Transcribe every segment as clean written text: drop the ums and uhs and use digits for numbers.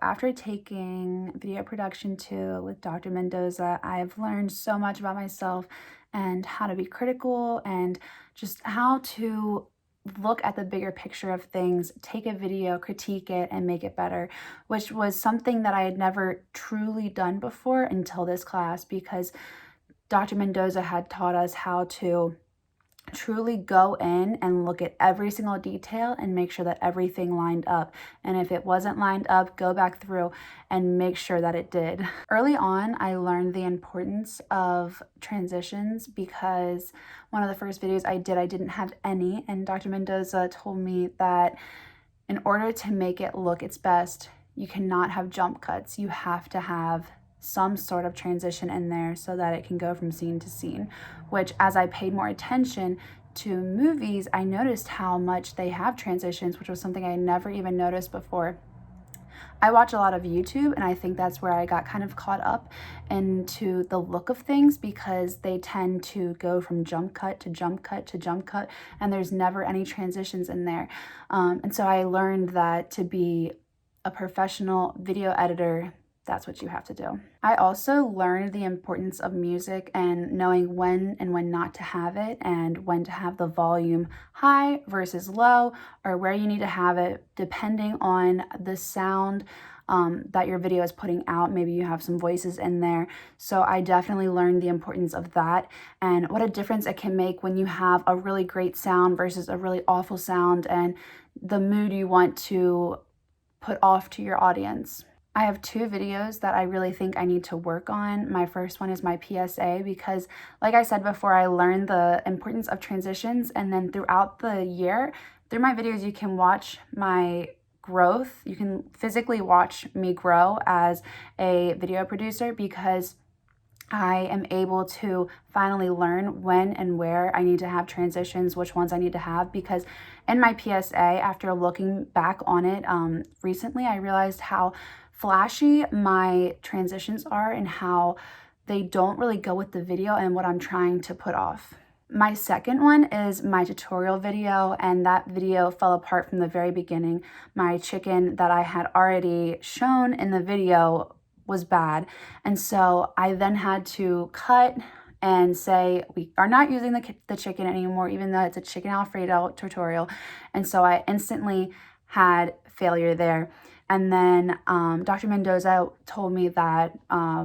After taking video production 2 with Dr. Mendoza, I've learned so much about myself and how to be critical and just how to look at the bigger picture of things, take a video, critique it, and make it better, which was something that I had never truly done before until this class because Dr. Mendoza had taught us how to truly go in and look at every single detail and make sure that everything lined up. And if it wasn't lined up, go back through and make sure that it did. Early on, I learned the importance of transitions because one of the first videos I didn't have any. And Dr. Mendoza told me that in order to make it look its best, you cannot have jump cuts. You have to have some sort of transition in there so that it can go from scene to scene, which as I paid more attention to movies, I noticed how much they have transitions, which was something I never even noticed before. I watch a lot of YouTube, and I think that's where I got kind of caught up into the look of things because they tend to go from jump cut to jump cut to jump cut, and there's never any transitions in there. And so I learned that to be a professional video editor, that's what you have to do. I also learned the importance of music and knowing when and when not to have it and when to have the volume high versus low or where you need to have it depending on the sound that your video is putting out. Maybe you have some voices in there. So I definitely learned the importance of that and what a difference it can make when you have a really great sound versus a really awful sound and the mood you want to put off to your audience. I have 2 videos that I really think I need to work on. My first one is my PSA because, like I said before, I learned the importance of transitions, and then throughout the year, through my videos, you can watch my growth. You can physically watch me grow as a video producer because I am able to finally learn when and where I need to have transitions, which ones I need to have, because in my PSA, after looking back on it recently, I realized how flashy my transitions are and how they don't really go with the video and what I'm trying to put off. My second one is my tutorial video, and that video fell apart from the very beginning. My chicken that I had already shown in the video was bad, and so I then had to cut and say we are not using the chicken anymore, even though it's a chicken Alfredo tutorial, and so I instantly had failure there. And then Dr. Mendoza told me that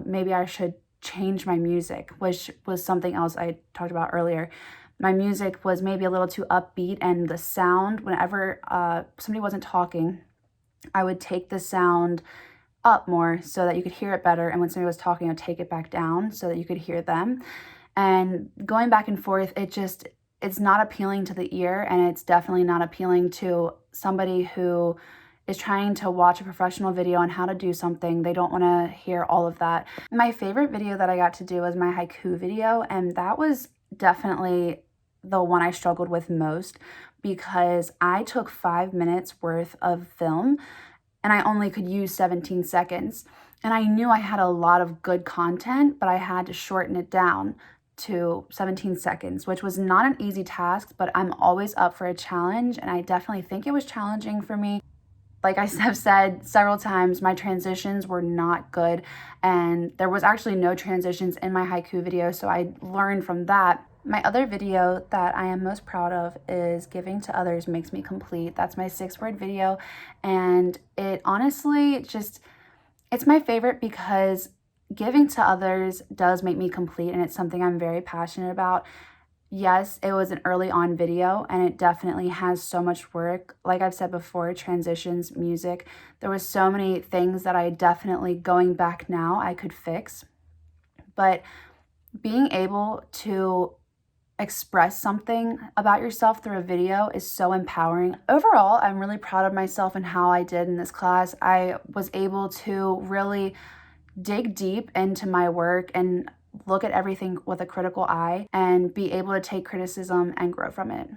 maybe I should change my music, which was something else I talked about earlier. My music was maybe a little too upbeat, and the sound, whenever somebody wasn't talking, I would take the sound up more so that you could hear it better, and when somebody was talking, I'd take it back down so that you could hear them. And going back and forth, it's not appealing to the ear, and it's definitely not appealing to somebody who is trying to watch a professional video on how to do something. They don't want to hear all of that. My favorite video that I got to do was my haiku video, and that was definitely the one I struggled with most because I took 5 minutes worth of film and I only could use 17 seconds. And I knew I had a lot of good content, but I had to shorten it down to 17 seconds, which was not an easy task, but I'm always up for a challenge, and I definitely think it was challenging for me. Like I have said several times, my transitions were not good, and there was actually no transitions in my haiku video, so I learned from that. My other video that I am most proud of is Giving to Others Makes Me Complete. That's my 6-word video, and it honestly it's my favorite because giving to others does make me complete, and it's something I'm very passionate about. Yes, it was an early on video, and it definitely has so much work. Like I've said before, transitions, music, there was so many things that I definitely, going back now, I could fix. But being able to express something about yourself through a video is so empowering. Overall, I'm really proud of myself and how I did in this class. I was able to really dig deep into my work and look at everything with a critical eye and be able to take criticism and grow from it.